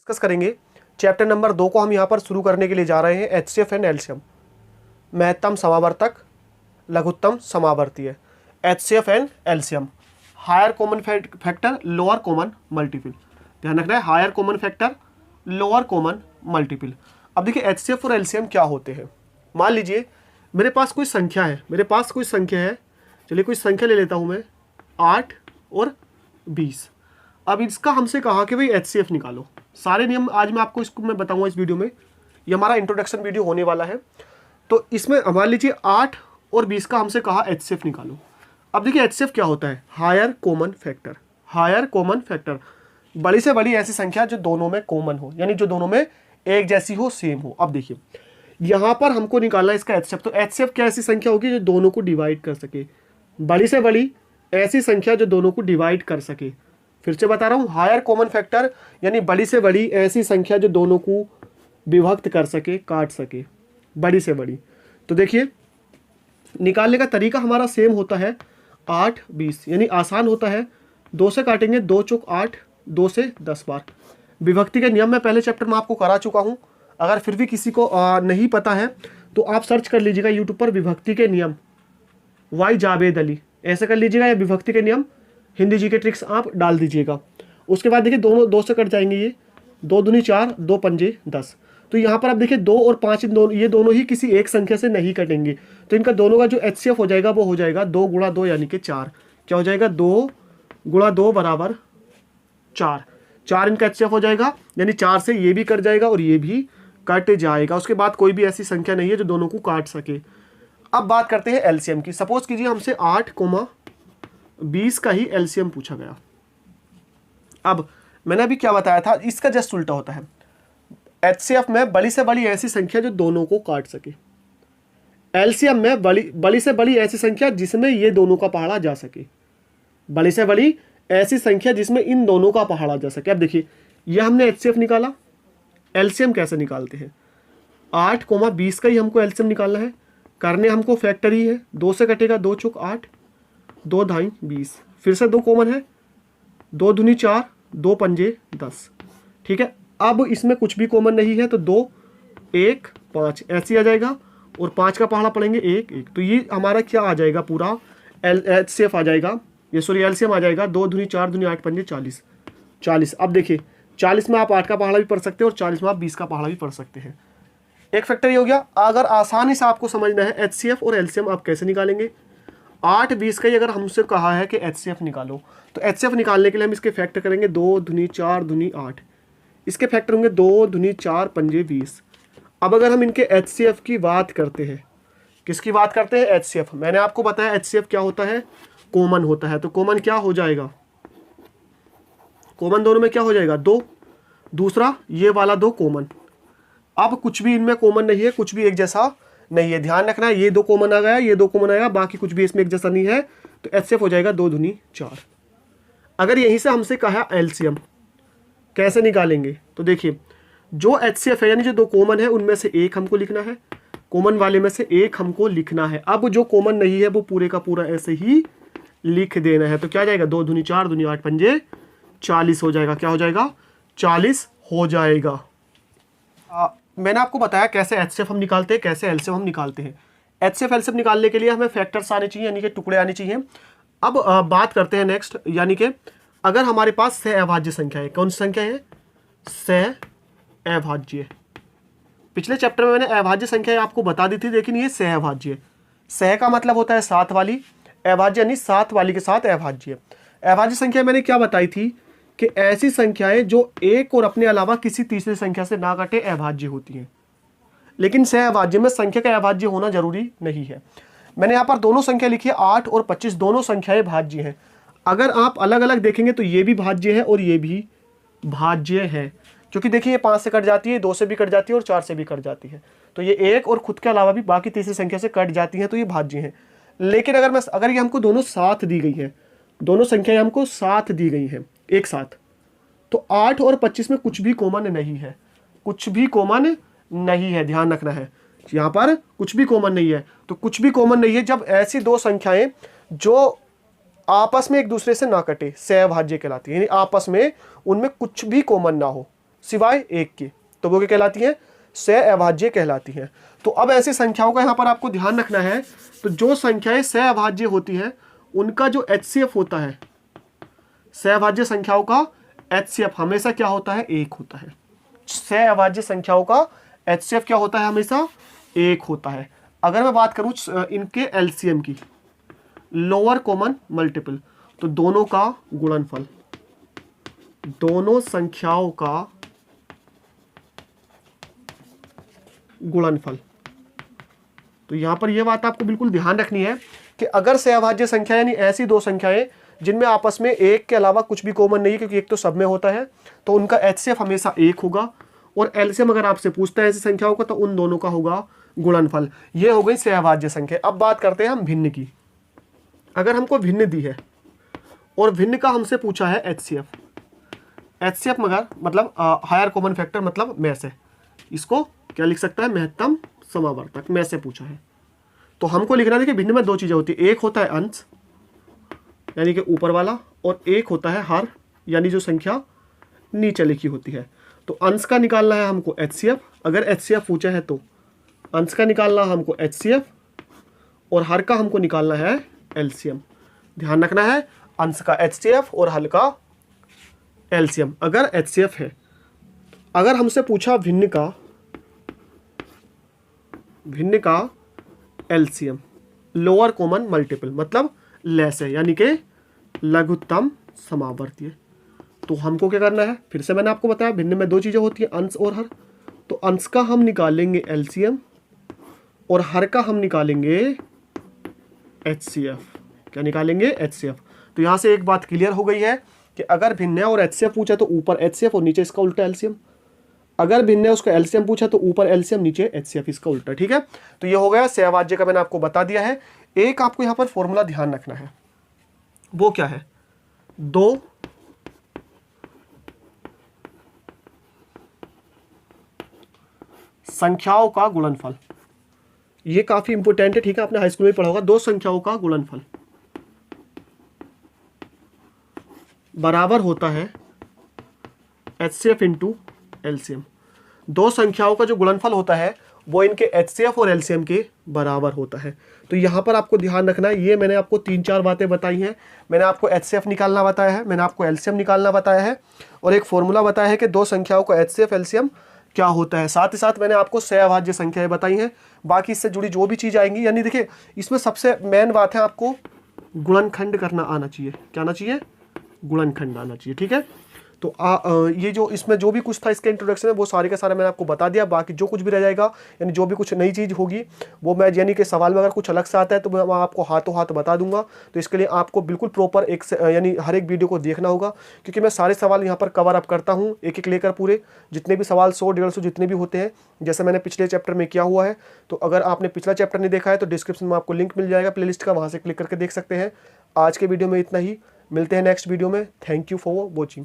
Discuss करेंगे। Chapter number 2 को हम यहाँ पर शुरू करने के लिए जा रहे हैं। एचसीएफ एंड एलसीएम, महत्तम समावर्तक, लघुत्तम समावर्तीय। HCF and LCM, higher common factor, lower common multiple. ध्यान रखना है, higher common factor, lower common multiple. अब देखिए एचसीएफ और एलसीएम क्या होते हैं। मान लीजिए मेरे पास कोई संख्या है, चलिए कोई संख्या ले लेता हूँ मैं, 8 और 20। अब इसका हमसे कहा कि भाई एचसीएफ निकालो। सारे नियम आज मैं आपको इसको मैं बताऊंगा इस वीडियो में। ये हमारा इंट्रोडक्शन वीडियो होने वाला है। तो इसमें मान लीजिए 8 और 20 का हमसे कहा एचसीएफ निकालो। अब देखिए एचसीएफ क्या होता है, higher common factor. Higher common factor, बड़ी से बड़ी ऐसी संख्या जो दोनों में कॉमन हो, यानी जो दोनों में एक जैसी हो, सेम हो। अब देखिए यहाँ पर हमको निकालना है इसका एचसीएफ। तो एचसीएफ क्या ऐसी संख्या होगी जो दोनों को डिवाइड कर सके, बड़ी से बड़ी ऐसी संख्या जो दोनों को डिवाइड कर सके। फिर से बता रहा हूँ, हायर कॉमन फैक्टर यानी बड़ी से बड़ी ऐसी संख्या जो दोनों को विभक्त कर सके, काट सके, बड़ी से बड़ी। तो देखिए निकालने का तरीका हमारा सेम होता है, 8 20 यानी आसान होता है। 2 से काटेंगे, 2 चौक 8, 2 से 10 बार। विभक्ति के नियम मैं पहले चैप्टर में आपको करा चुका हूँ। अगर फिर भी किसी को नहीं पता है तो आप सर्च कर लीजिएगा यूट्यूब पर, विभक्ति के नियम, वाई जावेद अली, ऐसे कर लीजिएगा, या विभक्ति के नियम हिंदी जी के ट्रिक्स आप डाल दीजिएगा। उसके बाद देखिए दोनों 2 से कट जाएंगे, ये 2 दूनी 4, 2 पंजे 10। तो यहाँ पर आप देखिए 2 और 5 ये दोनों ही किसी एक संख्या से नहीं कटेंगे। तो इनका दोनों का जो एचसीएफ हो जाएगा वो हो जाएगा 2 गुणा 2 यानी कि 4। क्या हो जाएगा, 2 गुणा 2 बराबर 4। 4 इनका एचसीएफ हो जाएगा, यानी 4 से ये भी कट जाएगा और ये भी कट जाएगा। उसके बाद कोई भी ऐसी संख्या नहीं है जो दोनों को काट सके। अब बात करते हैं एलसीएम की। सपोज कीजिए हमसे 8, 20 का ही एलसीएम पूछा गया। अब मैंने अभी क्या बताया था, इसका जस्ट उल्टा होता है। एचसीएफ में बड़ी से बड़ी ऐसी संख्या जो दोनों को काट सके, एलसीएम में बड़ी से बड़ी ऐसी संख्या जिसमें ये दोनों का पहाड़ा जा सके, बड़ी से बड़ी ऐसी संख्या जिसमें इन दोनों का पहाड़ा जा सके। अब देखिए यह हमने एचसीएफ निकाला। एलसीएम कैसे निकालते हैं, 8, 20 का ही हमको एलसीएम निकालना है। करने हमको फैक्टर ही है, 2 से कटेगा, 2 चौक 8, 2 ढाई 20। फिर से 2 कॉमन है, 2 दूनी 4, 2 पंजे 10। ठीक है, अब इसमें कुछ भी कॉमन नहीं है तो 2 1 5 ऐसे आ जाएगा, और 5 का पहाड़ा पड़ेंगे 1 1। तो ये हमारा क्या आ जाएगा, पूरा एचसीएफ आ जाएगा, ये सॉरी एलसीएम आ जाएगा। 2 दूनी 4 दूनी 8 पंजे 40 40। अब देखिए 40 में आप 8 का पहाड़ा भी पढ़ सकते हैं और 40 में आप 20 का पहाड़ा भी पढ़ सकते हैं। एक फैक्टर ये हो गया। अगर आसानी से आपको समझना है एचसीएफ और एलसीएम आप कैसे निकालेंगे, 8 20 का ही अगर हमसे कहा है कि एचसीएफ निकालो, तो एचसीएफ निकालने के लिए हम इसके फैक्टर करेंगे, 2 दूनी 4 दूनी 8। इसके फैक्टर होंगे 2 दूनी 4 पंजे 20। अब अगर हम इनके एचसीएफ की बात करते हैं, किसकी बात करते हैं, एचसीएफ। मैंने आपको बताया एचसीएफ क्या होता है, कॉमन होता है। तो कॉमन क्या हो जाएगा, कॉमन दोनों में क्या हो जाएगा, 2। दूसरा ये वाला 2 कॉमन। अब कुछ भी इनमें कॉमन नहीं है, कुछ भी एक जैसा नहीं है। ध्यान रखना है, ये 2 कॉमन आ गया, ये 2 कॉमन आएगा, बाकी कुछ भी इसमें एक जैसा नहीं है। तो एचसीएफ हो जाएगा 2 दूनी 4। अगर यहीं से हमसे कहा एलसीएम कैसे निकालेंगे, तो देखिए जो एचसीएफ है यानी जो 2 कॉमन है उनमें से एक हमको लिखना है, कॉमन वाले में से एक हमको लिखना है। अब जो कॉमन नहीं है वो पूरे का पूरा ऐसे ही लिख देना है। तो क्या जाएगा, 2 दूनी 4 दूनी 8 पंजे 40 हो जाएगा। क्या हो जाएगा, 40 हो जाएगा। मैंने आपको बताया कैसे एचसीएफ हम निकालते हैं, कैसे एलसीएम हम निकालते हैं। एचसीएफ एलसीएम निकालने के लिए हमें फैक्टर्स आने चाहिए, यानी कि टुकड़े आने चाहिए। अब बात करते हैं नेक्स्ट, यानी कि अगर हमारे पास सहअभाज्य संख्या है, कौन सी संख्या है, सहअभाज्य। पिछले चैप्टर में मैंने अभाज्य संख्या आपको बता दी थी, लेकिन ये सहअभाज्य। सह का मतलब होता है साथ वाली, अभाज्य यानी साथ वाली के साथ अभाज्य। अभाज्य संख्या मैंने क्या बताई थी कि ऐसी संख्याएं जो एक और अपने अलावा किसी तीसरी संख्या से ना कटे अभाज्य होती हैं। लेकिन सहअभाज्य में संख्या का अभाज्य होना जरूरी नहीं है। मैंने यहाँ पर दोनों संख्या लिखी है, 8 और 25, दोनों संख्याएं भाज्य हैं। अगर आप अलग अलग देखेंगे तो ये भी भाज्य है और ये भी भाज्य है, क्योंकि देखिए ये 5 से कट जाती है, 2 से भी कट जाती है और 4 से भी कट जाती है। तो ये एक और खुद के अलावा भी बाकी तीसरी संख्या से कट जाती है, तो ये भाज्य है। लेकिन अगर ये हमको दोनों साथ दी गई है, दोनों संख्याएं हमको साथ दी गई हैं एक साथ, तो 8 और 25 में कुछ भी कॉमन नहीं है, कुछ भी कॉमन नहीं है। ध्यान रखना है, यहाँ पर कुछ भी कॉमन नहीं है। तो कुछ भी कॉमन नहीं है जब ऐसी 2 संख्याएं जो आपस में एक दूसरे से ना कटे सहअभाज्य कहलाती है, यानी आपस में उनमें कुछ भी कॉमन ना हो। सिवाय एक के, तो वो क्या कहलाती हैं? सहअभाज्य कहलाती हैं। तो अब ऐसी संख्याओं का यहाँ पर आपको ध्यान रखना है। तो जो संख्याएं सहअभाज्य होती हैं उनका जो HCF होता है, सहअभाज्य संख्याओं का HCF हमेशा क्या होता है? एक होता है। सहअभाज्य संख्याओं का HCF क्या होता है? हमेशा एक होता है। अगर मैं बात करूं इनके LCM की, लोअर कॉमन मल्टीपल, तो दोनों का गुणनफल, दोनों संख्याओं का गुणनफल। तो यहां पर यह बात आपको बिल्कुल ध्यान रखनी है कि अगर सहअभाज्य संख्या यानी ऐसी दो संख्याएं जिनमें आपस में एक के अलावा कुछ भी कॉमन नहीं है, क्योंकि एक तो सब में होता है, तो उनका HCF हमेशा एक होगा। और LCM अगर आपसे पूछता है ऐसी संख्याओं का, तो उन दोनों का होगा गुणनफल। ये हो गई सहअभाज्य संख्या। अब बात करते हैं हम भिन्न की। अगर हमको भिन्न दी है और भिन्न का हमसे पूछा है HCF मगर मतलब हायर कॉमन फैक्टर, मतलब में से, इसको क्या लिख सकता है? महत्तम समावर्तक में से पूछा है। तो हमको लिखना है कि भिन्न में दो चीजें होती है, एक होता है अंश यानी कि ऊपर वाला, और एक होता है हर यानी जो संख्या नीचे लिखी होती है। तो अंश का निकालना है हमको HCF, अगर HCF पूछा है तो अंश का निकालना है हमको HCF, और हर का हमको निकालना है LCM। ध्यान रखना है, अंश का HCF और हर का LCM। अगर HCF है, अगर हमसे पूछा भिन्न का LCM, लोअर कॉमन मल्टीपल, मतलब लेस है यानी कि लघुत्तम समावर्तीय, तो हमको क्या करना है? फिर से मैंने आपको बताया भिन्न में दो चीजें होती है, अंश और हर। तो अंश का हम निकालेंगे LCM और हर का हम निकालेंगे HCF। क्या निकालेंगे? HCF। तो यहां से एक बात क्लियर हो गई है कि अगर भिन्न है और HCF पूछा तो ऊपर HCF और नीचे इसका उल्टा LCM। अगर भिन्न है उसका LCM पूछा तो ऊपर LCM नीचे HCF, इसका उल्टा। ठीक है, तो ये हो गया सहअभाज्य का, मैंने आपको बता दिया है। एक आपको यहां पर फॉर्मूला ध्यान रखना है, वो क्या है? दो संख्याओं का गुणनफल। ये काफी इंपोर्टेंट है, ठीक है, आपने हाई स्कूल में पढ़ा होगा। दो संख्याओं का गुणनफल बराबर होता है HCF इंटू LCM। दो संख्याओं का जो गुणनफल होता है वो इनके HCF और LCM के बराबर होता है। तो यहाँ पर आपको ध्यान रखना है, ये मैंने आपको 3-4 बातें बताई हैं। मैंने आपको HCF निकालना बताया है, मैंने आपको LCM निकालना बताया है, और एक फॉर्मूला बताया है कि दो संख्याओं का HCF LCM क्या होता है। साथ ही साथ मैंने आपको सहअभाज्य संख्याएं बताई हैं। बाकी इससे जुड़ी जो भी चीज़ आएंगी, यानी देखिए इसमें सबसे मेन बात है आपको गुणनखंड करना आना चाहिए। क्या आना चाहिए? गुणनखंड आना चाहिए। ठीक है, तो ये जो इसमें जो भी कुछ था इसके इंट्रोडक्शन में, वो सारे का सारा मैंने आपको बता दिया। बाकी जो कुछ भी रह जाएगा, यानी जो भी कुछ नई चीज़ होगी, वो मैं यानी कि सवाल में अगर कुछ अलग से आता है तो मैं आपको हाथों हाथ बता दूंगा। तो इसके लिए आपको बिल्कुल प्रॉपर एक यानी हर एक वीडियो को देखना होगा, क्योंकि मैं सारे सवाल यहाँ पर कवर अप करता हूँ एक एक लेकर, पूरे जितने भी सवाल 100-150 जितने भी होते हैं, जैसे मैंने पिछले चैप्टर में किया हुआ है। तो अगर आपने पिछला चैप्टर नहीं देखा है तो डिस्क्रिप्शन में आपको लिंक मिल जाएगा प्लेलिस्ट का, वहाँ से क्लिक करके देख सकते हैं। आज के वीडियो में इतना ही, मिलते हैं नेक्स्ट वीडियो में। Thank you for watching.